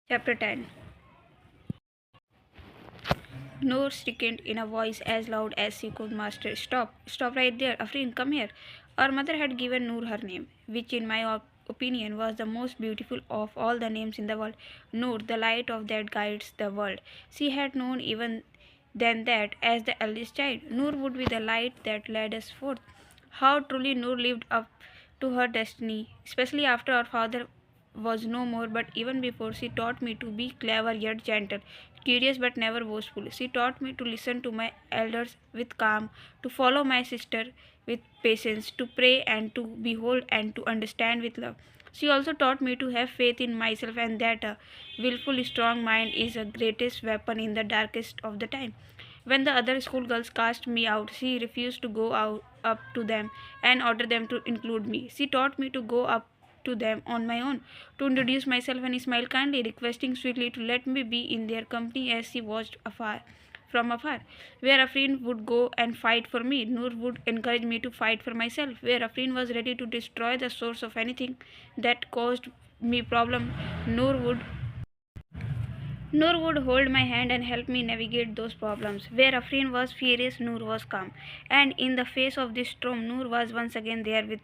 Chapter 10. Noor sickened in a voice as loud as she could muster. Stop! Stop right there! Afrin, come here! Our mother had given Noor her name, which in my opinion was the most beautiful of all the names in the world. Noor, the light of that guides the world. She had known even then that, as the eldest child, Noor would be the light that led us forth. How truly Noor lived up to her destiny, especially after our father was no more, but even before she taught me to be clever yet gentle, curious but never boastful. She taught me to listen to my elders with calm, to follow my sister with patience, to pray and to behold and to understand with love. She also taught me to have faith in myself and that a willful, strong mind is the greatest weapon in the darkest of the time. When the other schoolgirls cast me out, she refused to go out up to them and order them to include me. She taught me to go up to them on my own, to introduce myself and smile kindly, requesting sweetly to let me be in their company as she watched from afar. Where Afrin would go and fight for me, Noor would encourage me to fight for myself. Where Afrin was ready to destroy the source of anything that caused me problem, Noor would Noor would hold my hand and help me navigate those problems. Where Afrin was furious, Noor was calm. And in the face of this storm, Noor was once again there with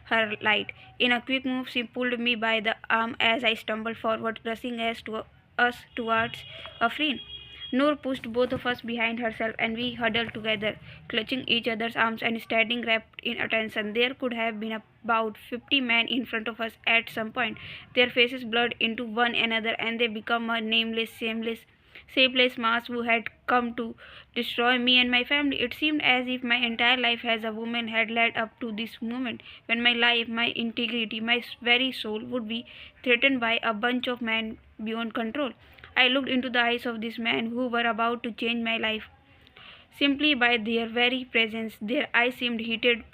her light. In a quick move, she pulled me by the arm as I stumbled forward, pressing us towards Afrin. Noor pushed both of us behind herself, and we huddled together, clutching each other's arms and standing wrapped in attention. There could have been about 50 men in front of us at some point, their faces blurred into one another, and they become a nameless, shapeless mass who had come to destroy me and my family. It seemed as if my entire life as a woman had led up to this moment when my life, my integrity, my very soul would be threatened by a bunch of men beyond control. I looked into the eyes of these men who were about to change my life. Simply by their very presence, their eyes seemed heated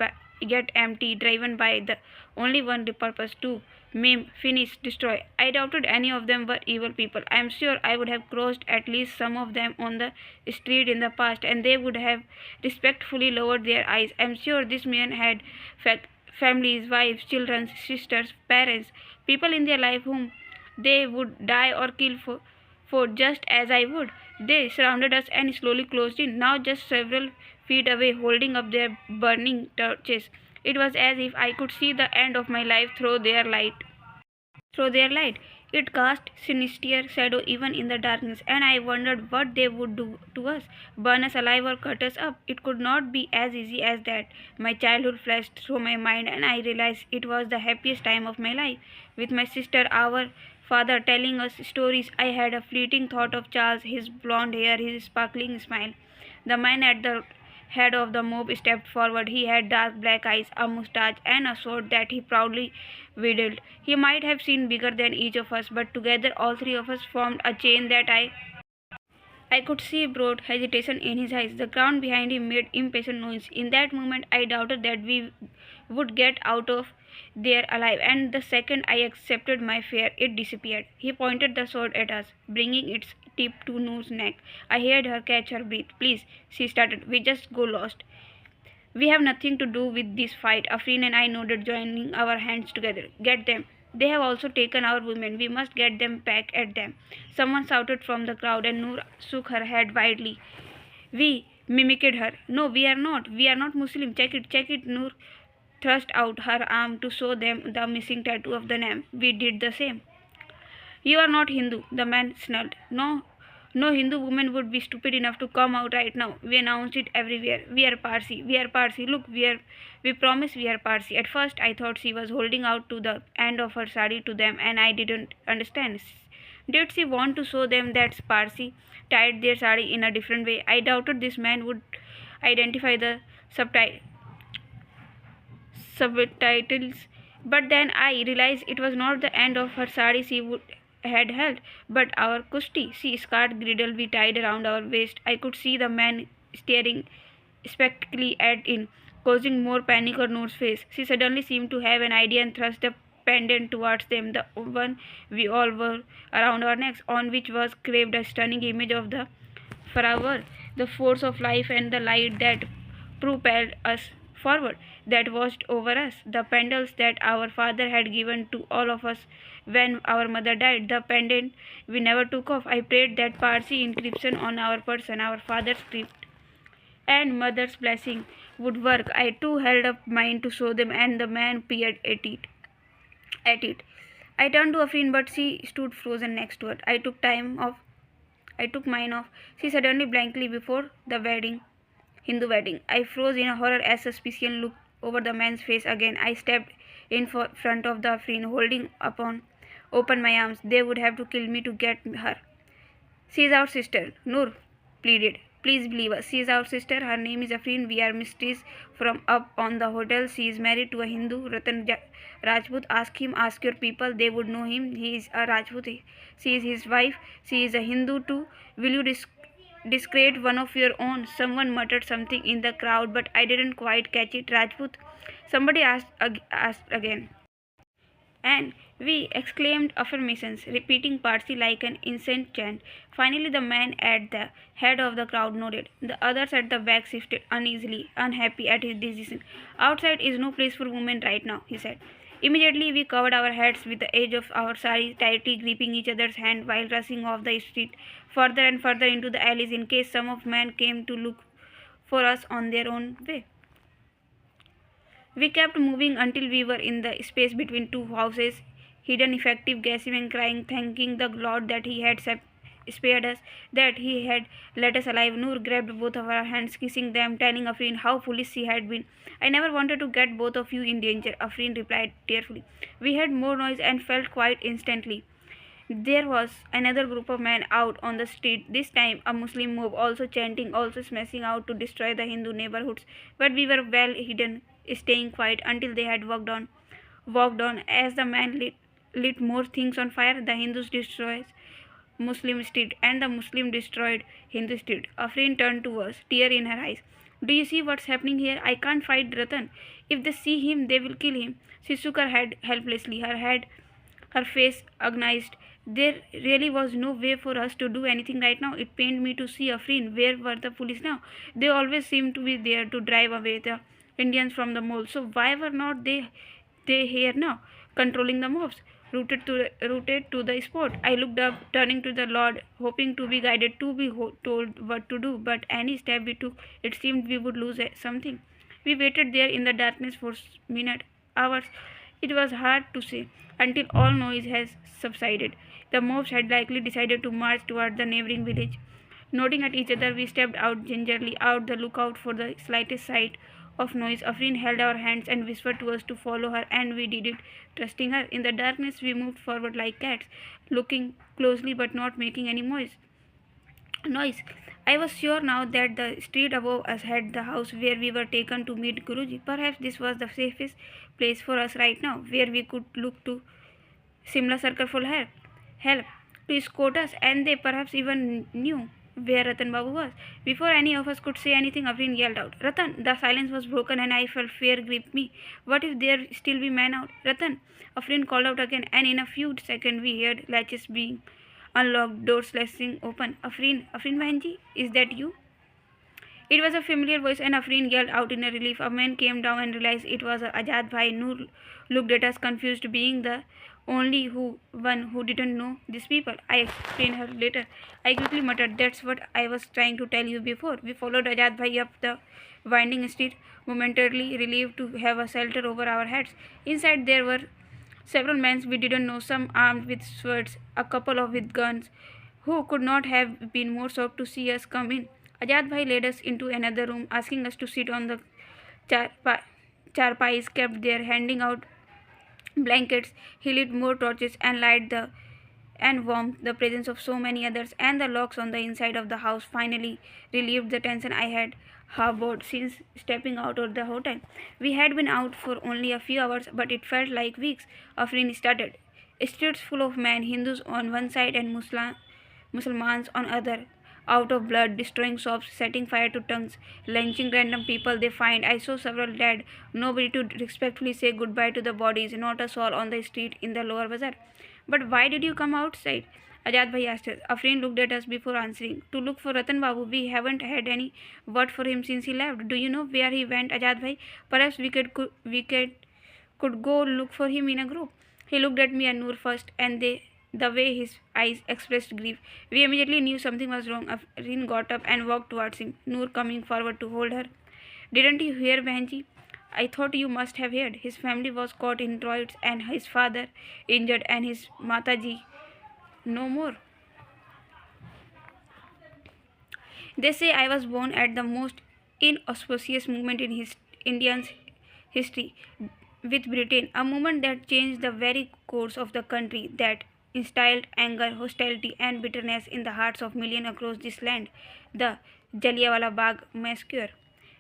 yet empty, driven by the only one purpose to maim, finish, destroy. I doubted any of them were evil people. I am sure I would have crossed at least some of them on the street in the past, and they would have respectfully lowered their eyes. I am sure these men had families, wives, children, sisters, parents, people in their life whom they would die or kill for just as I would. They surrounded us and slowly closed in, now just several feet away, holding up their burning torches. It was as if I could see the end of my life through their light. It cast sinister shadow even in the darkness, and I wondered what they would do to us, burn us alive or cut us up. It could not be as easy as that. My childhood flashed through my mind, and I realized it was the happiest time of my life. With my sister, our father telling us stories, I had a fleeting thought of Charles, his blond hair, his sparkling smile. The man at the head of the mob stepped forward. He had dark black eyes, a moustache, and a sword that he proudly wielded. He might have seemed bigger than each of us, but together all three of us formed a chain that I could see brought hesitation in his eyes. The ground behind him made impatient noise. In that moment, I doubted that we would get out of there alive, and the second I accepted my fear, it disappeared. He pointed the sword at us, bringing its tip to Noor's neck. I heard her catch her breath. Please, she started. We just go lost. We have nothing to do with this fight. Afrin and I nodded, joining our hands together. Get them. They have also taken our women. We must get them back at them. Someone shouted from the crowd, and Noor shook her head wildly. We mimicked her. No, we are not. We are not Muslim. Check it, check it. Noor thrust out her arm to show them the missing tattoo of the name. We did the same. You are not Hindu, the man snarled. No, no Hindu woman would be stupid enough to come out right now. We announced it everywhere. We are Parsi. We are Parsi. Look, we promise we are Parsi. At first, I thought she was holding out to the end of her sari to them, and I didn't understand. Did she want to show them that Parsi tied their sari in a different way? I doubted this man would identify the subtitles, but then I realized it was not the end of her sari had held, but our kusti, see scarred girdle we tied around our waist. I could see the man staring spectacly at it, causing more panic on Noor's face. She suddenly seemed to have an idea and thrust the pendant towards them, the one we all wore around our necks, on which was carved a stunning image of the flower, the force of life and the light that propelled us forward, that watched over us. The pendants that our father had given to all of us when our mother died, the pendant we never took off. I prayed that Parsi inscription on our person, our father's script, and mother's blessing would work. I too held up mine to show them, and the man peered at it. I turned to Afreen, but she stood frozen next to it. I took mine off. She suddenly blankly before the Hindu wedding. I froze in horror as suspicion looked over the man's face again. I stepped in front of the Afreen, holding open my arms. They would have to kill me to get her. She is our sister, Noor pleaded. Please believe us. She is our sister. Her name is Afreen. We are mistresses from up on the hotel. She is married to a Hindu, Rajput. Ask your people. They would know him. He is a Rajput. She is his wife. She is a Hindu too. Will you discredit one of your own? Someone muttered something in the crowd, but I didn't quite catch it. Rajput? Somebody asked again. And we exclaimed affirmations, repeating Parsi like an insane chant. Finally, the man at the head of the crowd nodded. The others at the back shifted uneasily, unhappy at his decision. Outside is no place for women right now, he said. Immediately, we covered our heads with the edge of our sari, tightly gripping each other's hand while rushing off the street, further and further into the alleys in case some of men came to look for us on their own way. We kept moving until we were in the space between two houses, hidden, effective, gasping and crying, thanking the Lord that He had spared us, that He had let us alive. Noor grabbed both of our hands, kissing them, telling Afreen how foolish she had been. I never wanted to get both of you in danger, Afreen replied tearfully. We heard more noise and felt quiet instantly. There was another group of men out on the street, this time a Muslim mob, also chanting, also smashing out to destroy the Hindu neighborhoods. But we were well hidden, staying quiet until they had walked on. As the man lit more things on fire, the Hindus destroyed Muslim street, and the Muslim destroyed Hindu street. Afreen turned to us, tear in her eyes. Do you see what's happening here? I can't fight Ratan. If they see him, they will kill him. She shook her head helplessly, her face agonized. There really was no way for us to do anything right now. It pained me to see Afreen. Where were the police now? They always seemed to be there to drive away the Indians from the mall. So why were not they here now, controlling the mobs? Rooted to the spot. I looked up, turning to the Lord, hoping to be guided, to be told what to do. But any step we took, it seemed we would lose something. We waited there in the darkness for minutes, hours. It was hard to say until all noise has subsided. The mobs had likely decided to march toward the neighboring village. Nodding at each other, we stepped out gingerly, out the lookout for the slightest sight of noise. Afreen held our hands and whispered to us to follow her, and we did it, trusting her. In the darkness, we moved forward like cats, looking closely but not making any noise. I was sure now that the street above us had the house where we were taken to meet Guruji. Perhaps this was the safest place for us right now, where we could look to Shimla Circle for help to escort us, and they perhaps even knew where Ratan Babu was. Before any of us could say anything, Afreen yelled out, Ratan! The silence was broken and I felt fear grip me. What if there still be men out? Ratan! Afreen called out again, and in a few seconds we heard latches being unlocked, doors slashing open. Afreen Bahanji, is that you? It was a familiar voice, and Afreen yelled out in a relief. A man came down and realized it was Ajad Bhai. Noor looked at us, confused, being the only one who didn't know these people. I explained her later. I quickly muttered, that's what I was trying to tell you before. We followed Ajad Bhai up the winding street, momentarily relieved to have a shelter over our heads. Inside there were several men we didn't know, some armed with swords, a couple of with guns, who could not have been more shocked to see us come in. Ajad Bhai led us into another room, asking us to sit on the charpais kept there, handing out blankets. He lit more torches and warmed the presence of so many others, and the locks on the inside of the house finally relieved the tension I had harbored since stepping out of the hotel. We had been out for only a few hours, but it felt like weeks. Afreen started. Streets full of men, Hindus on one side and Muslims on other, out of blood, destroying shops, setting fire to tongues, lynching random people they find. I saw several dead, nobody to respectfully say goodbye to the bodies, not a soul on the street in the lower bazaar. But why did you come outside? Ajad Bhai asked us. Afreen looked at us before answering. To look for Ratan Babu. We haven't had any word for him since he left. Do you know where he went, Ajad Bhai? Perhaps we could go look for him in a group. He looked at me and Noor first, and the way his eyes expressed grief, we immediately knew something was wrong. Afrin got up and walked towards him, Noor coming forward to hold her. Didn't you hear, Behenji? I thought you must have heard. His family was caught in riots and his father injured and his Mataji no more. They say I was born at the most inauspicious moment in Indians' history with Britain, a moment that changed the very course of the country, that instilled anger, hostility, and bitterness in the hearts of millions across this land, the Jallianwala Bagh massacre.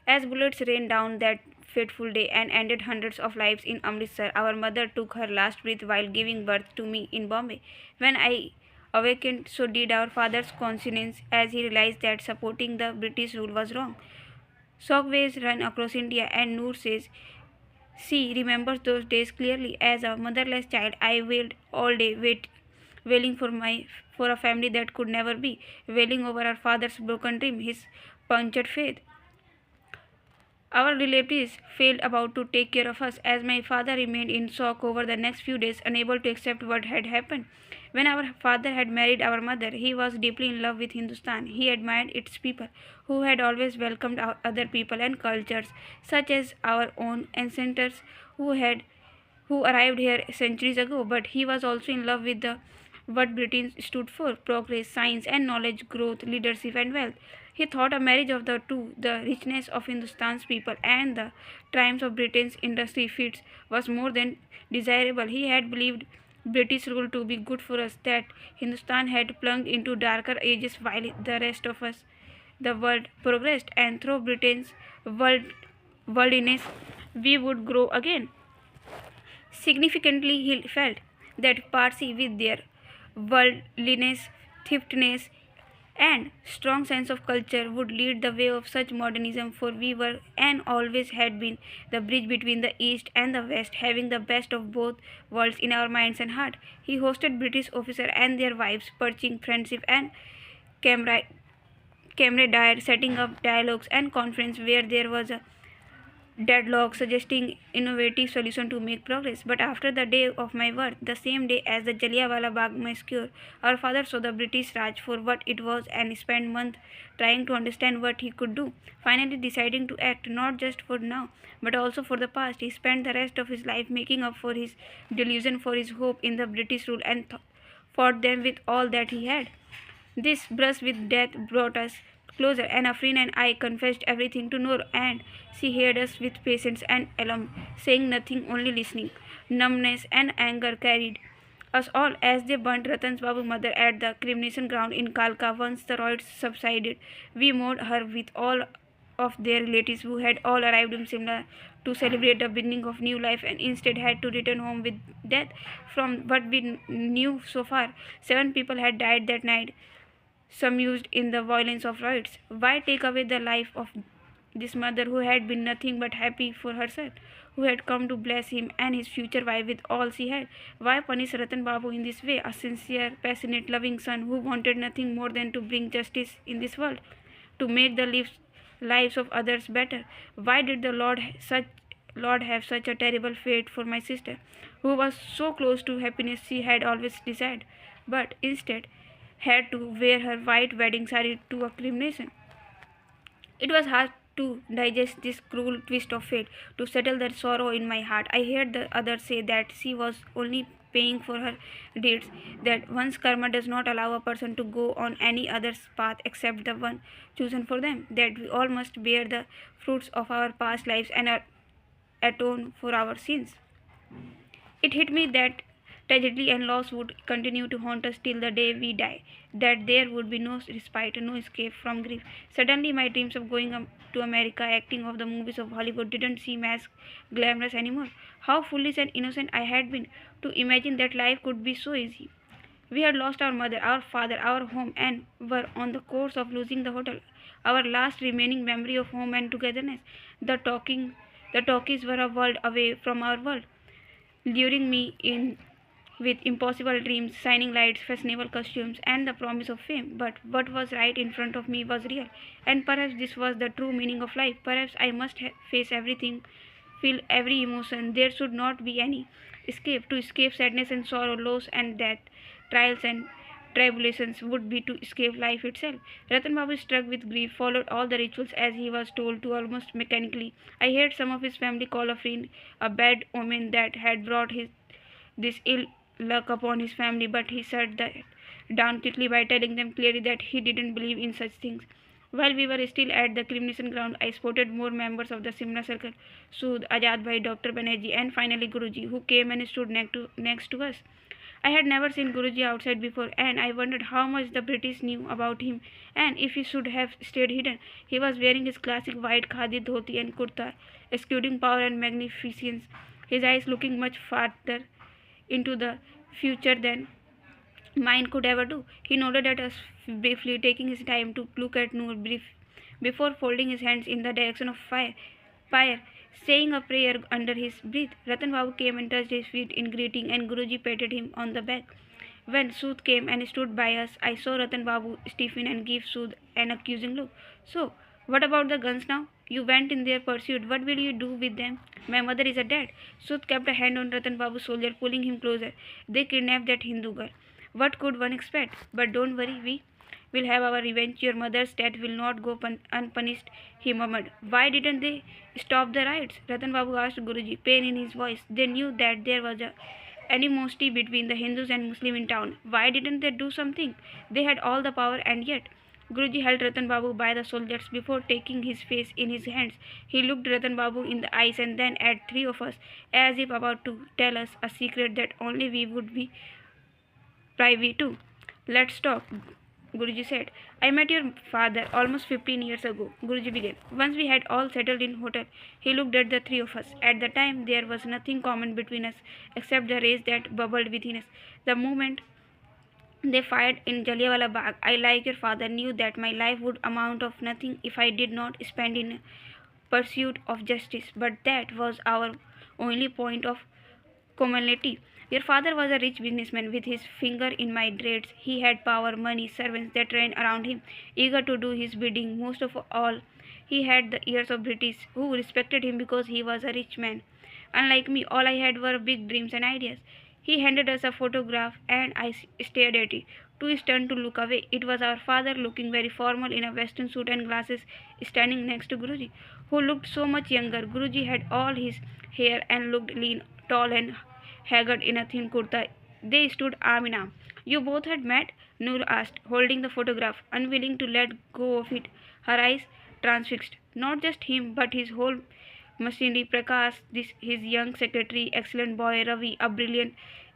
As bullets rained down that fateful day and ended hundreds of lives in Amritsar, our mother took her last breath while giving birth to me in Bombay. When I awakened, so did our father's conscience as he realized that supporting the British rule was wrong. Shockwaves run across India, and Noor says she remembers those days clearly. As a motherless child, I wailed all day, wailing for a family that could never be, wailing over our father's broken dream, his punctured faith. Our relatives failed about to take care of us, as my father remained in shock over the next few days, unable to accept what had happened. When our father had married our mother, he was deeply in love with Hindustan. He admired its people, who had always welcomed other people and cultures, such as our own ancestors who arrived here centuries ago. But he was also in love with the what Britain stood for: progress, science and knowledge, growth, leadership and wealth. He thought a marriage of the two, the richness of Hindustan's people and the triumphs of Britain's industry feats, was more than desirable. He had believed British rule to be good for us, that Hindustan had plunged into darker ages while the rest of us, the world, progressed, and through Britain's worldliness we would grow again. Significantly, he felt that Parsi, with their worldliness, thriftiness, and strong sense of culture, would lead the way of such modernism, for we were and always had been the bridge between the East and the West, having the best of both worlds in our minds and heart. He hosted British officers and their wives, perching friendship and camera camaraderie, setting up dialogues and conference where there was a deadlock, suggesting innovative solutions to make progress. But after the day of my birth, the same day as the Jallianwala Bagh massacre, our father saw the British Raj for what it was and spent months trying to understand what he could do. Finally deciding to act, not just for now, but also for the past. He spent the rest of his life making up for his delusion, for his hope in the British rule, and fought them with all that he had. This brush with death brought us closer, and Afrin and I confessed everything to Noor, and she heard us with patience and alarm, saying nothing, only listening. Numbness and anger carried us all as they burnt Ratan's Babu mother at the cremation ground in Kalka. Once the riots subsided, we mourned her with all of their relatives who had all arrived in Shimla to celebrate the beginning of new life and instead had to return home with death. From what we knew so far, 7 people had died that night, some used in the violence of riots. Why take away the life of this mother who had been nothing but happy for her son, who had come to bless him and his future wife with all she had? Why punish Ratan Babu in this way, a sincere, passionate, loving son who wanted nothing more than to bring justice in this world, to make the lives of others better? Why did the Lord have such a terrible fate for my sister, who was so close to happiness she had always desired, but instead had to wear her white wedding saree to a cremation? It was hard to digest this cruel twist of fate, to settle the sorrow in my heart. I heard the others say that she was only paying for her deeds, that one's karma does not allow a person to go on any other's path except the one chosen for them, that we all must bear the fruits of our past lives and atone for our sins. It hit me that tragedy and loss would continue to haunt us till the day we die, that there would be no respite, no escape from grief. Suddenly, my dreams of going to America, acting of the movies of Hollywood, didn't seem as glamorous anymore. How foolish and innocent I had been to imagine that life could be so easy. We had lost our mother, our father, our home, and were on the course of losing the hotel, our last remaining memory of home and togetherness. The talkies were a world away from our world, luring me in with impossible dreams, shining lights, fashionable costumes, and the promise of fame. But what was right in front of me was real, and perhaps this was the true meaning of life. Perhaps I must face everything, feel every emotion. There should not be any To escape sadness and sorrow, loss and death, trials and tribulations would be to escape life itself. Ratan Babu, struck with grief, followed all the rituals as he was told to almost mechanically. I heard some of his family call Afrin a bad omen that had brought this ill luck upon his family, but he shut that down quickly by telling them clearly that he didn't believe in such things. While we were still at the cremation ground, I spotted more members of the Shimla circle, Sood, Ajad Bhai, Dr. Banerjee, and finally Guruji, who came and stood next to us. I had never seen Guruji outside before, and I wondered how much the British knew about him, and if he should have stayed hidden. He was wearing his classic white khadi dhoti and kurta, exuding power and magnificence, his eyes looking much farther into the future than mine could ever do. He nodded at us briefly, taking his time to look at Noor before folding his hands in the direction of fire, saying a prayer under his breath. Ratan Babu came and touched his feet in greeting, and Guruji patted him on the back. When Sood came and stood by us, I saw Ratan Babu stiffen and give Sood an accusing look. So, what about the guns now? You went in their pursuit. What will you do with them? My mother is a dead. Sood kept a hand on Ratan Babu's shoulder, pulling him closer. They kidnapped that Hindu girl. What could one expect? But don't worry, we will have our revenge. Your mother's death will not go unpunished, he murmured. Why didn't they stop the riots? Ratan Babu asked Guruji, pain in his voice. They knew that there was a animosity between the Hindus and Muslims in town. Why didn't they do something? They had all the power, and yet. Guruji held Ratan Babu by the shoulders before taking his face in his hands. He looked Ratan Babu in the eyes and then at three of us, as if about to tell us a secret that only we would be privy to. Let's talk, Guruji said. I met your father almost 15 years ago, Guruji began. Once we had all settled in hotel, he looked at the three of us. At the time, there was nothing common between us except the rage that bubbled within us. The moment they fired in Jallianwala Bagh, I, like your father, knew that my life would amount of nothing if I did not spend in pursuit of justice. But that was our only point of commonality. Your father was a rich businessman with his finger in my dreads. He had power, money, servants that ran around him, eager to do his bidding. Most of all, he had the ears of British, who respected him because he was a rich man. Unlike me, all I had were big dreams and ideas. He handed us a photograph, and I stared at it, too stunned to look away. It was our father, looking very formal in a western suit and glasses, standing next to Guruji, who looked so much younger. Guruji had all his hair and looked lean, tall, and haggard in a thin kurta. They stood arm in arm. You both had met? Noor asked, holding the photograph, unwilling to let go of it, her eyes transfixed. Not just him, but his whole machinery. Prakash, his young secretary, excellent boy, Ravi, a brilliant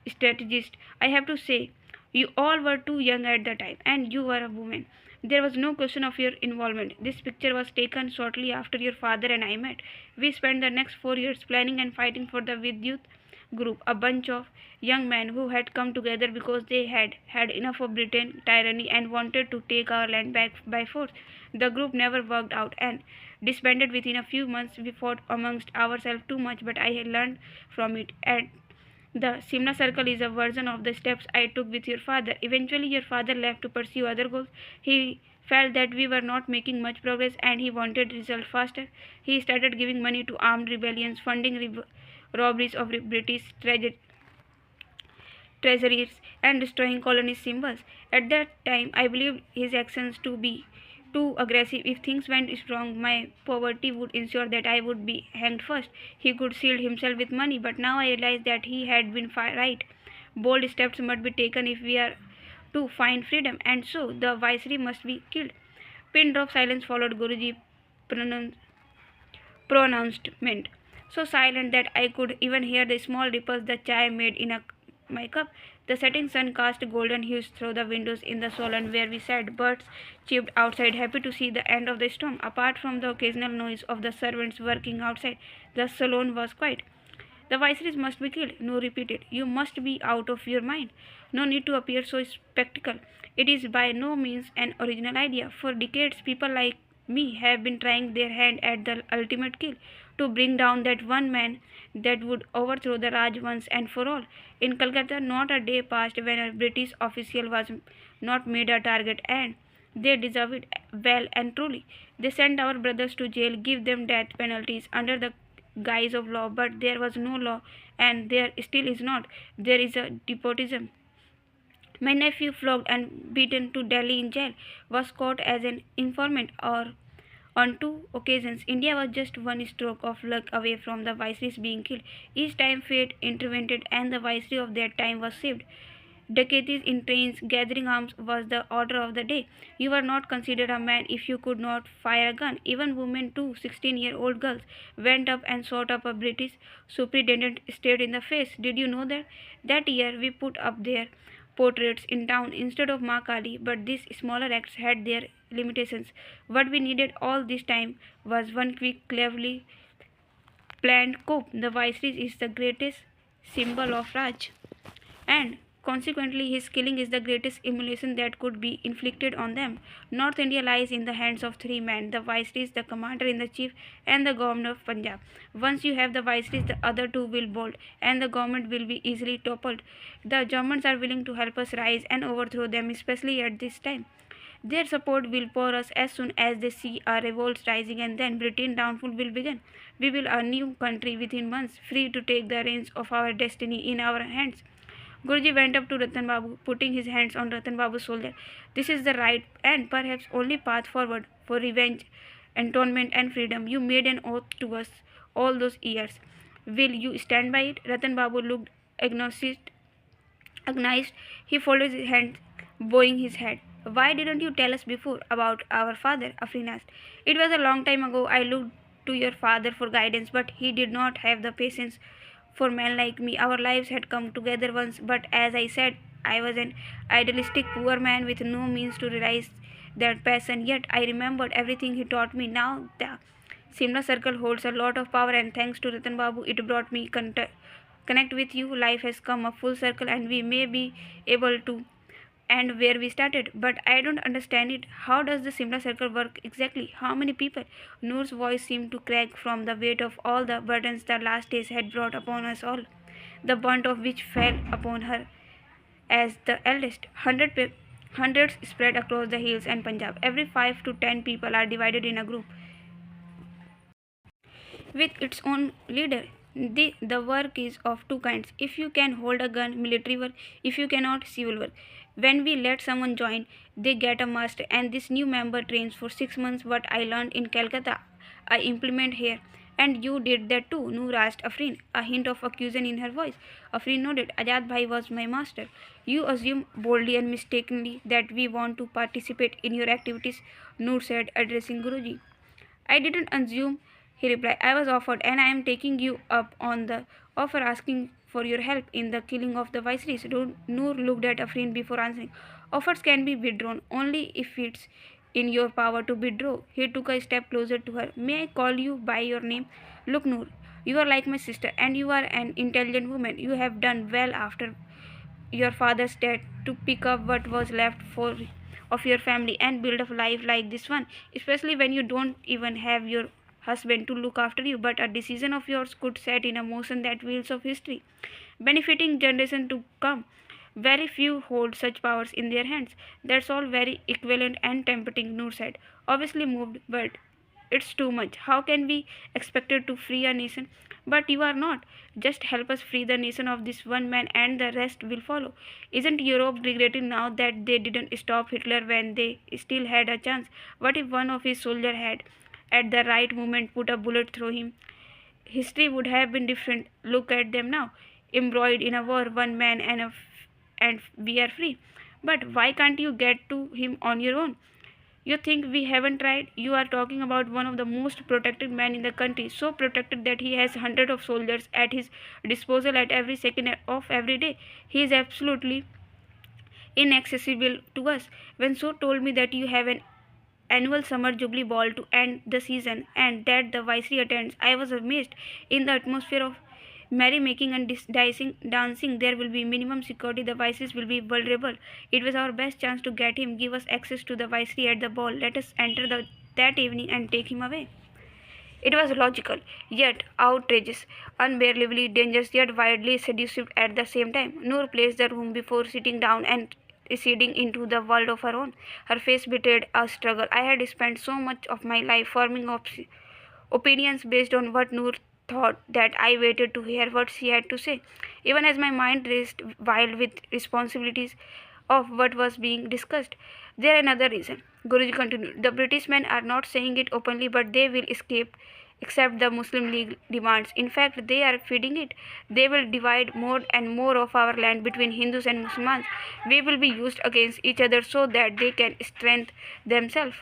strategist. I have to say, you all were too young at the time, and you were a woman. There was no question of your involvement. This picture was taken shortly after your father and I met. We spent the next 4 years planning and fighting for the Vidyut group, a bunch of young men who had come together because they had had enough of Britain tyranny and wanted to take our land back by force. The group never worked out and disbanded within a few months. We fought amongst ourselves too much, but I had learned from it. And the Simla Circle is a version of the steps I took with your father. Eventually, your father left to pursue other goals. He felt that we were not making much progress and he wanted results faster. He started giving money to armed rebellions, funding robberies of British treasuries, and destroying colony symbols. At that time, I believed his actions to be too aggressive. If things went wrong, my poverty would ensure that I would be hanged first. He could shield himself with money, but now I realize that he had been right. Bold steps must be taken if we are to find freedom, and so the viceroy must be killed. Pin drop silence followed Guruji pronouncement, so silent that I could even hear the small ripples the chai made in my cup. The setting sun cast golden hues through the windows in the salon where we sat. Birds chirped outside, happy to see the end of the storm. Apart from the occasional noise of the servants working outside, the salon was quiet. The viceroys must be killed, No repeated. You must be out of your mind. No need to appear so spectacle. It is by no means an original idea. For decades, people like me have been trying their hand at the ultimate kill, to bring down that one man that would overthrow the Raj once and for all. In Calcutta, not a day passed when a British official was not made a target, and they deserve it well and truly. They sent our brothers to jail, give them death penalties under the guise of law, but there was no law, and there still is not. There is a despotism. My nephew, flogged and beaten to Delhi in jail, was caught as an informant or on two occasions. India was just one stroke of luck away from the viceroys being killed. Each time fate intervened and the viceroy of that time was saved. Dacoities in trains, gathering arms was the order of the day. You were not considered a man if you could not fire a gun. Even women too, 16-year-old girls, went up and shot up a British superintendent stared in the face. Did you know that? That year we put up their portraits in town instead of Ma Kali, but these smaller acts had their limitations. What we needed all this time was one quick, cleverly planned coup. The viceroy is the greatest symbol of Raj, and consequently his killing is the greatest humiliation that could be inflicted on them. North India lies in the hands of three men: the viceroy, the commander-in-chief, and the governor of Punjab. Once you have the viceroy, the other two will bolt, and the government will be easily toppled. The Germans are willing to help us rise and overthrow them, especially at this time. Their support will pour us as soon as they see our revolts rising, and then Britain's downfall will begin. We will a new country within months, free to take the reins of our destiny in our hands. Guruji went up to Ratan Babu, putting his hands on Ratan Babu's shoulder. This is the right and perhaps only path forward for revenge, atonement, and freedom. You made an oath to us all those years. Will you stand by it? Ratan Babu looked agonized. He folded his hands, bowing his head. Why didn't you tell us before about our father? Afrin asked. It was a long time ago. I looked to your father for guidance, but he did not have the patience for men like me. Our lives had come together once, but as I said, I was an idealistic poor man with no means to realize that passion. Yet I remembered everything he taught me. Now the Simla Circle holds a lot of power, and thanks to Ratan Babu, it brought me connect with you. Life has come a full circle, and we may be able to end where we started. But I don't understand it. How does the Simla Circle work exactly? How many people? Noor's voice seemed to crack from the weight of all the burdens the last days had brought upon us all, the brunt of which fell upon her as the eldest. Hundreds spread across the hills and Punjab. Every 5 to 10 people are divided in a group with its own leader. The work is of two kinds. If you can hold a gun, military work. If you cannot, civil work. When we let someone join, they get a master, and this new member trains for 6 months. What I learned in Calcutta, I implement here. And you did that too? Noor asked Afrin, a hint of accusation in her voice. Afrin nodded. Ajad Bhai was my master. You assume boldly and mistakenly that we want to participate in your activities, Noor said, addressing Guruji. I didn't assume, he replied. I was offered, and I am taking you up on the offer, asking for your help in the killing of the viceroys. Noor looked at Afrin before answering. Offers can be withdrawn only if it's in your power to withdraw. He took a step closer to her. May I call you by your name? Look, Noor, you are like my sister, and you are an intelligent woman. You have done well after your father's death to pick up what was left for of your family and build a life like this one, especially when you don't even have your husband to look after you. But a decision of yours could set in motion that wheels of history, benefiting generation to come. Very few hold such powers in their hands. That's all very equivalent and tempting, Noor said, obviously moved, but it's too much. How can we expected to free a nation? But you are not. Just help us free the nation of this one man and the rest will follow. Isn't Europe regretting now that they didn't stop Hitler when they still had a chance? What if one of his soldiers had, at the right moment, put a bullet through him? History would have been different. Look at them now, embroiled in a war, one man and we are free. But why can't you get to him on your own? You think we haven't tried? You are talking about one of the most protected men in the country, so protected that he has hundreds of soldiers at his disposal at every second of every day. He is absolutely inaccessible to us. When So told me that you have an annual summer jubilee ball to end the season and that the viceroy attends, I was amazed. In the atmosphere of merrymaking and dancing, there will be minimum security. The viceroys will be vulnerable. It was our best chance to get him. Give us access to the viceroy at the ball. Let us enter that evening and take him away. It was logical, yet outrageous, unbearably dangerous, yet widely seductive at the same time. Noor placed the room before sitting down and receding into the world of her own. Her face betrayed a struggle. I had spent so much of my life forming opinions based on what Noor thought that I waited to hear what she had to say, even as my mind raced wild with responsibilities of what was being discussed. There another reason. Guruji continued. The British men are not saying it openly, but they will escape except the Muslim League demands. In fact, they are feeding it. They will divide more and more of our land between Hindus and Muslims. We will be used against each other so that they can strengthen themselves.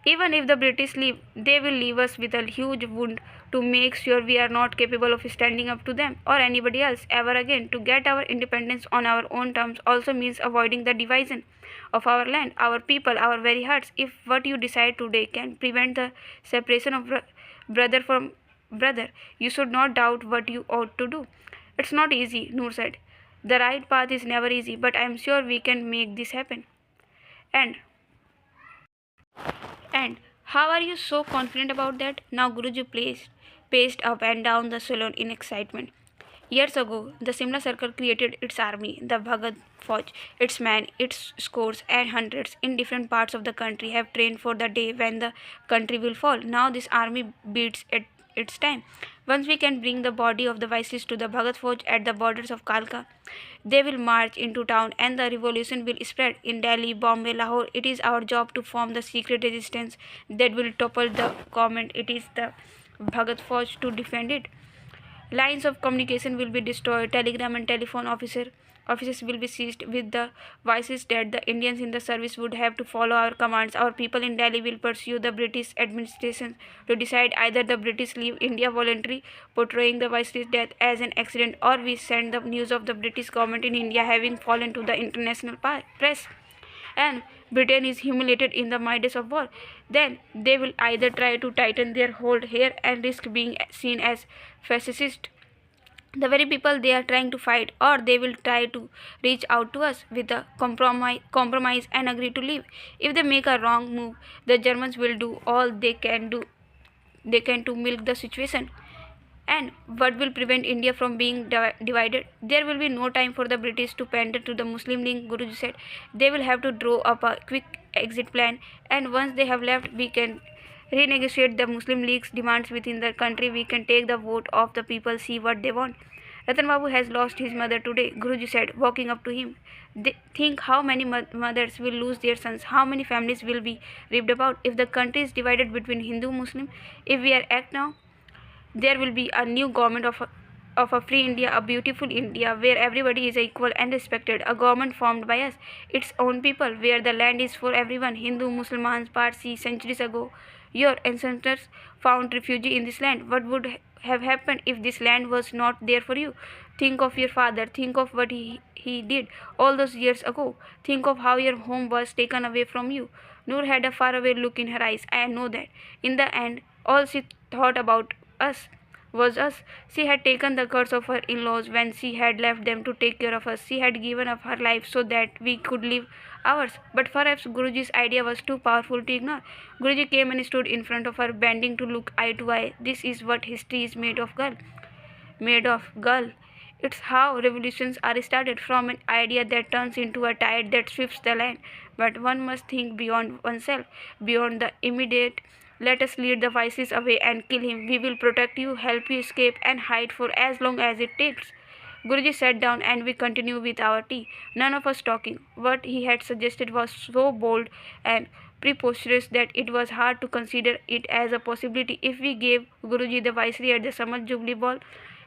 Even if the British leave, they will leave us with a huge wound to make sure we are not capable of standing up to them or anybody else ever again. To get our independence on our own terms also means avoiding the division of our land, our people, our very hearts. If what you decide today can prevent the separation of brother from brother, you should not doubt what you ought to do. It's not easy, Noor said. The right path is never easy, but I am sure we can make this happen. And And how are you so confident about that? Now Guruji paced up and down the salon in excitement. Years ago, the Shimla Circle created its army, the Bhagat Fauj. Its men, its scores and hundreds in different parts of the country have trained for the day when the country will fall. Now this army beats its time. Once we can bring the body of the vices to the Bhagat Fauj at the borders of Kalka, they will march into town and the revolution will spread. In Delhi, Bombay, Lahore, it is our job to form the secret resistance that will topple the government. It is the Bhagat Fauj to defend it. Lines of communication will be destroyed. Telegram and telephone offices will be seized with the vices that the Indians in the service would have to follow our commands. Our people in Delhi will pursue the British administration to decide either the British leave India voluntarily, portraying the vice's death as an accident, or we send the news of the British government in India having fallen to the international press and Britain is humiliated in the midst of war. Then they will either try to tighten their hold here and risk being seen as fascist, the very people they are trying to fight, or they will try to reach out to us with a compromise and agree to leave. If they make a wrong move, the Germans will do all they can to milk the situation. And what will prevent India from being divided? There will be no time for the British to pander to the Muslim League, Guruji said. They will have to draw up a quick exit plan, and once they have left, we can renegotiate the Muslim League's demands within the country. We can take the vote of the people, see what they want. Ratan Babu has lost his mother today, Guruji said, walking up to him. Think how many mothers will lose their sons, how many families will be ripped about if the country is divided between Hindu Muslim. If we are act now, there will be a new government of a free India, a beautiful India where everybody is equal and respected, a government formed by us, its own people, where the land is for everyone, Hindu, Muslims, Parsi. Centuries ago, your ancestors found refuge in this land. What would have happened if this land was not there for you? Think of your father, think of what he did all those years ago. Think of how your home was taken away from you. Noor had a faraway look in her eyes. I know that. In the end, all she thought about us was us. She had taken the curse of her in-laws when she had left them to take care of us. She had given up her life so that we could live ours. But perhaps Guruji's idea was too powerful to ignore. Guruji came and stood in front of her, bending to look eye to eye. This is what history is made of, girl. Made of, girl. It's how revolutions are started, from an idea that turns into a tide that sweeps the land. But one must think beyond oneself, beyond the immediate. Let us lead the vices away and kill him. We will protect you, help you escape, and hide for as long as it takes. Guruji sat down and we continued with our tea, none of us talking. What he had suggested was so bold and preposterous that it was hard to consider it as a possibility. If we gave Guruji the viceroy at the Samaj Jubilee Ball,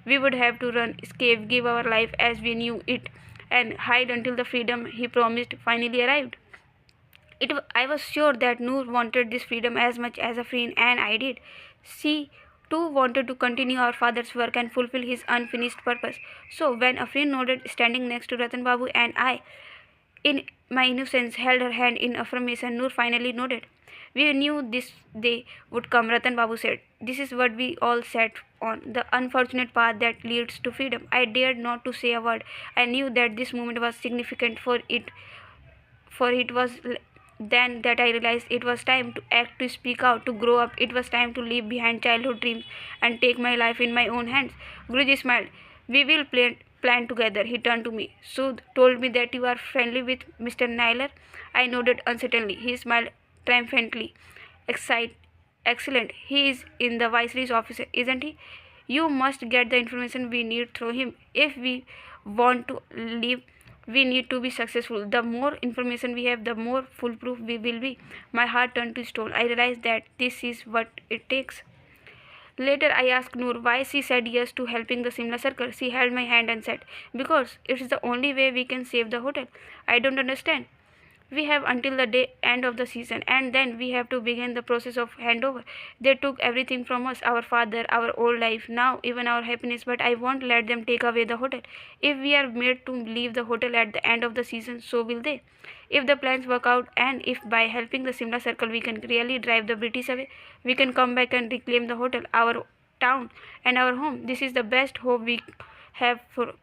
we would have to run, escape, give our life as we knew it, and hide until the freedom he promised finally arrived. I was sure that Noor wanted this freedom as much as a friend, and I did. She too wanted to continue our father's work and fulfill his unfinished purpose. So when Afreen nodded, standing next to Ratan Babu, and I, in my innocence, held her hand in affirmation, Noor finally nodded. We knew this day would come, Ratan Babu said. This is what we all sat on, the unfortunate path that leads to freedom. I dared not to say a word. I knew that this moment was significant for it was then that I realized it was time to act, to speak out, to grow up. It was time to leave behind childhood dreams and take my life in my own hands. Guruji smiled. We will plan together. He turned to me. Sudh told me that you are friendly with Mr. Naylor. I nodded uncertainly. He smiled triumphantly, Excellent. He is in the Viceroy's office, isn't he? You must get the information we need through him. If we want to live, we need to be successful. The more information we have, the more foolproof we will be. My heart turned to stone. I realized that this is what it takes. Later, I asked Noor why she said yes to helping the Simla Circle. She held my hand and said, because it's the only way we can save the hotel. I don't understand. We have until the end of the season, and then we have to begin the process of handover. They took everything from us, our father, our old life, now even our happiness, but I won't let them take away the hotel. If we are made to leave the hotel at the end of the season, so will they. If the plans work out, and if by helping the Simla Circle we can really drive the British away, we can come back and reclaim the hotel, our town, and our home. This is the best hope have for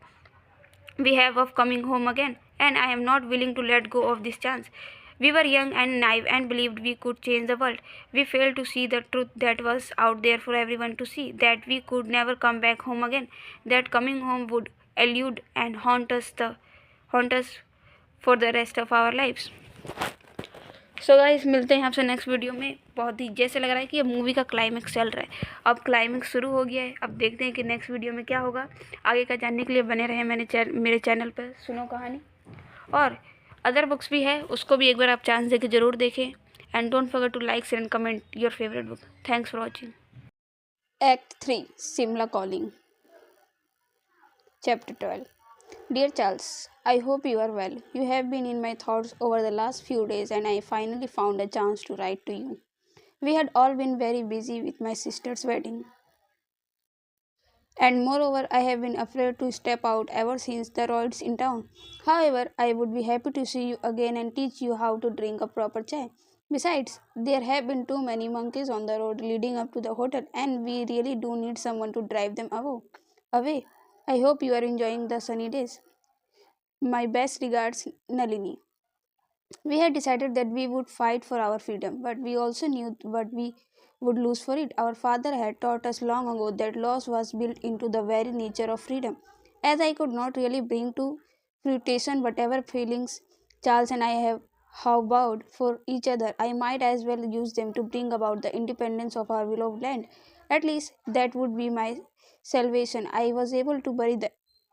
we have of coming home again, and I am not willing to let go of this chance. We were young and naive and believed we could change the world. We failed to see the truth that was out there for everyone to see, that we could never come back home again, that coming home would elude and haunt us for the rest of our lives. So guys मिलते हैं आपसे next video में। बहुत ही जैसे लग रहा है कि ये मूवी का क्लाइमेक्स चल रहा है, अब क्लाइमेक्स शुरू हो गया है। अब देखते हैं कि नेक्स्ट वीडियो में क्या होगा। आगे का जानने के लिए बने रहें मेरे चैनल पर सुनो कहानी। और अदर बुक्स भी है, उसको भी एक बार आप चांस देके ज़रूर देखें। And don't forget to like share and comment your favourite book. Thanks for watching. Act 3 Simla Calling. Chapter 12. Dear Charles, I hope you are well. You have been in my thoughts over the last few days, and I finally found a chance to write to you. We had all been very busy with my sister's wedding, and moreover, I have been afraid to step out ever since the riots in town. However, I would be happy to see you again and teach you how to drink a proper chai. Besides, there have been too many monkeys on the road leading up to the hotel, and we really do need someone to drive them away. I hope you are enjoying the sunny days. My best regards, Nalini. We had decided that we would fight for our freedom, but we also knew what we would lose for it. Our father had taught us long ago that loss was built into the very nature of freedom. As I could not really bring to fruition whatever feelings Charles and I have vowed for each other, I might as well use them to bring about the independence of our beloved land. At least that would be my salvation. I was able to bury the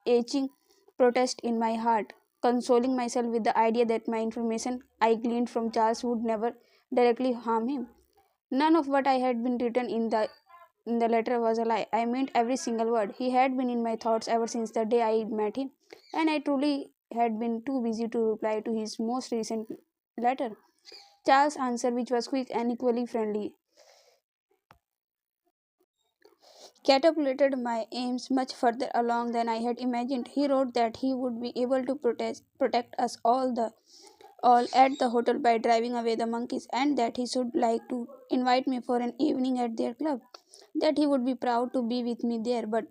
aching protest in my heart, consoling myself with the idea that my information I gleaned from Charles would never directly harm him. None of what I had been written in the letter was a lie. I meant every single word. He had been in my thoughts ever since the day I met him, and I truly had been too busy to reply to his most recent letter. Charles' answer, which was quick and equally friendly, catapulted my aims much further along than I had imagined. He wrote that he would be able to protect us all at the hotel by driving away the monkeys, and that he should like to invite me for an evening at their club. That he would be proud to be with me there, but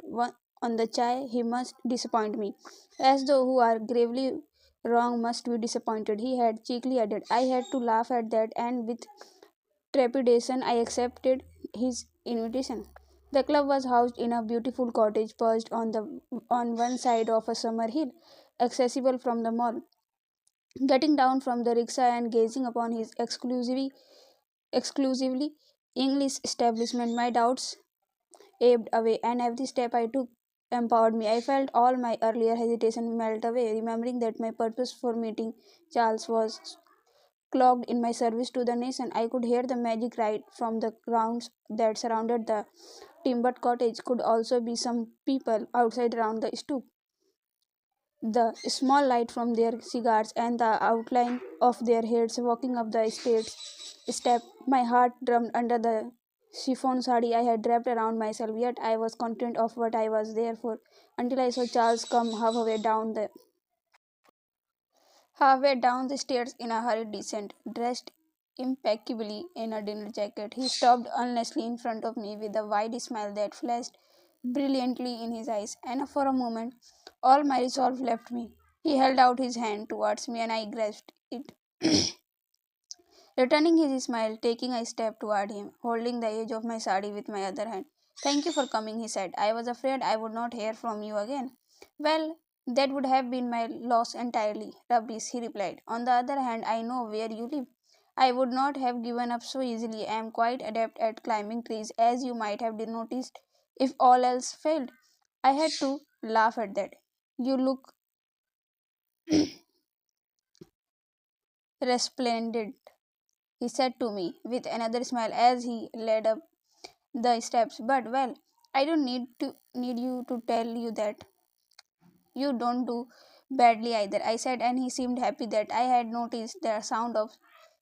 on the chai he must disappoint me. As though who are gravely wrong must be disappointed, he had cheekily added. I had to laugh at that, and with trepidation I accepted his invitation. The club was housed in a beautiful cottage perched on one side of a summer hill, accessible from the mall. Getting down from the rickshaw and gazing upon his exclusively English establishment, my doubts ebbed away, and every step I took empowered me. I felt all my earlier hesitation melt away, remembering that my purpose for meeting Charles was clogged in my service to the nation. I could hear the magic right from the grounds that surrounded the timbered cottage. Could also be some people outside around the stoop. The small light from their cigars and the outline of their heads walking up the step. My heart drummed under the chiffon sari I had wrapped around myself, yet I was content of what I was there for until I saw Charles come halfway down the stairs in a hurried descent, dressed impeccably in a dinner jacket. He stopped earnestly in front of me with a wide smile that flashed brilliantly in his eyes, and for a moment all my resolve left me. He held out his hand towards me, and I grasped it. Returning his smile, taking a step toward him, holding the edge of my sari with my other hand. Thank you for coming, he said. I was afraid I would not hear from you again. Well, that would have been my loss entirely. Rubbish, he replied. On the other hand, I know where you live. I would not have given up so easily. I am quite adept at climbing trees, as you might have noticed, if all else failed. I had to laugh at that. You look resplendent, he said to me, with another smile as he led up the steps. But well, I don't need you to tell you that. You don't do badly either, I said, and he seemed happy that I had noticed the sound of